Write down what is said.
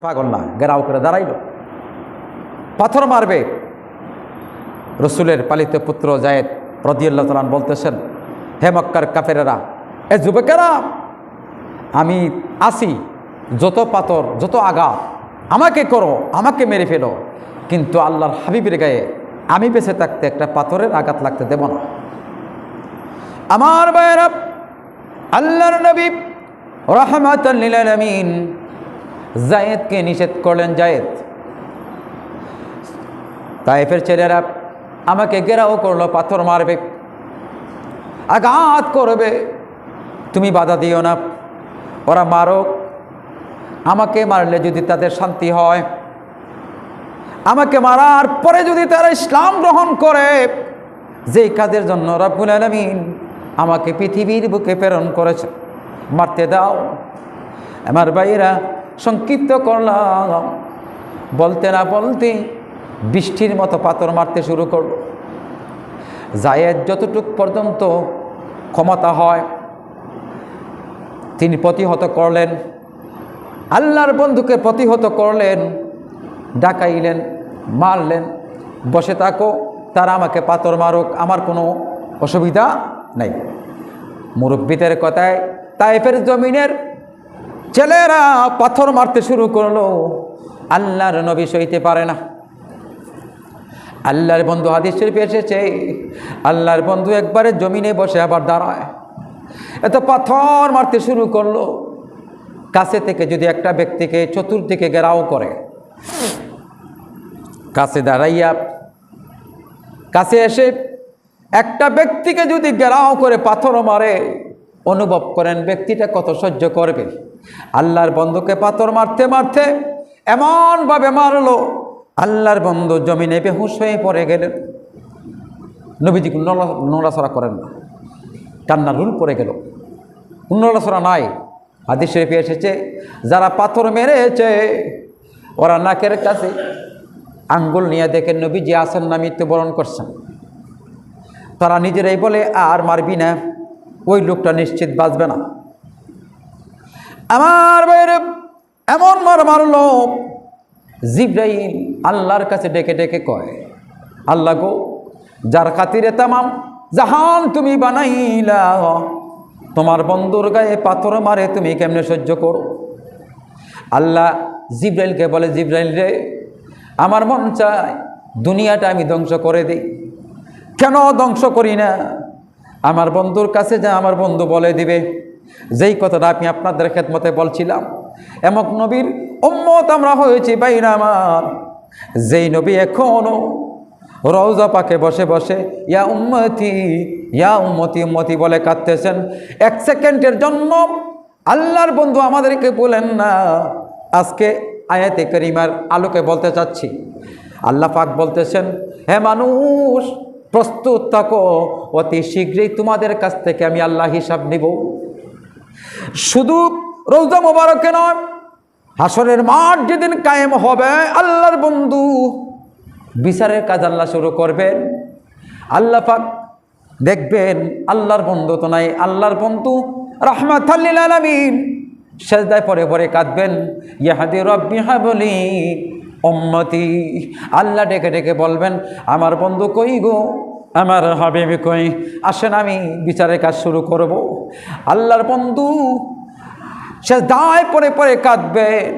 পাগল না, ঘেরাও করে দাঁড়াইল, পাথর মারবে। রসুলের পালিত পুত্র যায়েদ রাদিয়াল্লাহু তাআলা বলতেছেন, হে মক্কার কাফেরেরা, এ যুবকেরা, আমি আসি, যত পাথর যত আঘাত আমাকে করো, আমাকে মেরে ফেলো, কিন্তু আল্লাহর হাবিবের গায়ে আমি বেঁচে থাকতে একটা পাথরের আঘাত লাগতে দেব না। আমার ভাইয়েরা, আল্লাহর নবী রাহমাতাল লিল আলামিন যায়েদকে নিষেধ করলেন, যায়েদ, তায়েফের ছেলেরা আমাকে ঘেরাও করলো, পাথর মারবে, আঘাত করবে, তুমি বাধা দিও না, ওরা মারুক, আমাকে মারলে যদি তাদের শান্তি হয়, আমাকে মারার পরে যদি তারা ইসলাম গ্রহণ করে, যেই কাজের জন্য রব্বুল আলামিন আমাকে পৃথিবীর বুকে প্রেরণ করেছে, মারতে দাও। আমার ভাইয়েরা, সংক্ষিপ্ত করলাম, বলতে না বলতে বৃষ্টির মতো পাথর মারতে শুরু করল। যায়েদ যতটুক পর্যন্ত ক্ষমতা হয় তিনি প্রতিহত করলেন, আল্লাহর বন্ধুকে প্রতিহত করলেন, ডাকাইলেন, মারলেন, বসে থাকো, তারা আমাকে পাথর মারুক, আমার কোনো অসুবিধা নেই। মুরব্বীদের কথায় তায়েফের জমিনের ছেলেরা পাথর মারতে শুরু করলো, আল্লাহর নবী সইতে পারে না। আল্লাহর বন্ধু, হাদিস শরীফে এসেছে, আল্লাহর বন্ধু একবারে জমিনে বসে আবার দাঁড়ায়, এত পাথর মারতে শুরু করলো, কাছে থেকে যদি একটা ব্যক্তিকে চতুর্দিকে ঘেরাও করে, কাছে দাঁড়াইয়া কাছে এসে একটা ব্যক্তিকে যদি ঘেরাও করে পাথর মারে, অনুভব করেন ব্যক্তিটা কত সহ্য করবে। আল্লাহর বন্ধুকে পাথর মারতে মারতে এমনভাবে মারলো, আল্লাহর বন্ধু জমিনে বেহুশ হয়ে পড়ে গেলেন। নবীজি নড়াচড়া করেন না, কান্নার রুল পড়ে গেল, নড়াচড়া নাই। হাদিস শরীফে এসেছে, যারা পাথর মেরেছে ওরা নাকের কাছে আঙ্গুল নিয়ে দেখেন নবীজি আছেন না মৃত্যুবরণ করছেন, তারা নিজেরাই বলে আর মারবি না, ওই লোকটা নিশ্চিত বাঁচবে না। আমার বাইরে এমন মারলো, জিবরাইল আল্লাহর কাছে ডেকে ডেকে কয়, আল্লাহ গো, যার খাতিরে তামাম জাহান তুমি বানাইলা, তোমার বন্ধুর গায়ে পাথর মারে তুমি কেমনে সহ্য করো? আল্লাহ জিবরাইলকে বলে, জিবরাইল রে, আমার মন চায় দুনিয়াটা আমি ধ্বংস করে দিই, কেন ধ্বংস করি না? আমার বন্ধুর কাছে যা আমার বন্ধু বলে দিবে, যেই কথাটা আমি আপনাদের খেদমতে বলছিলাম, এমক নবীর উম্মত আমরা হয়েছি বাইনা আমার, যেই নবী এখনো রওজা পাকে বসে বসে ইয়া উম্মতি ইয়া উম্মতি উম্মতি বলে কাঁদতেছেন। এক সেকেন্ডের জন্য আল্লাহর বন্ধু আমাদেরকে বলেন না। আজকে আয়াতে কারিমার আলোকে বলতে চাচ্ছি, আল্লাহ পাক বলতেছেন, হে মানুষ, প্রস্তুত থাকো, অতি শীঘ্রই তোমাদের কাছ থেকে আমি আল্লাহ হিসাব নিব। শুধু রওজা মোবারকে নয়, হাসরের মাঠ যেদিন কায়েম হবে, আল্লাহর বন্ধু বিচারের কাজ আল্লাহ শুরু করবেন। আল্লাহ পাক দেখবেন আল্লাহর বন্ধু তো নাই, আল্লাহর বন্ধু রাহমাতাল লিল আলামিন সেজদায় পড়ে পড়ে কাঁদবেন, ইয়াহদি রব্বি হাবলি উম্মতি। আল্লাহ ডেকে ডেকে বলবেন, আমার বন্ধু কই গো, আমার হাবিবি কই, আসেন আমি বিচারের কাজ শুরু করব। আল্লাহর বন্ধু সেজদায় পড়ে পড়ে কাঁদবেন,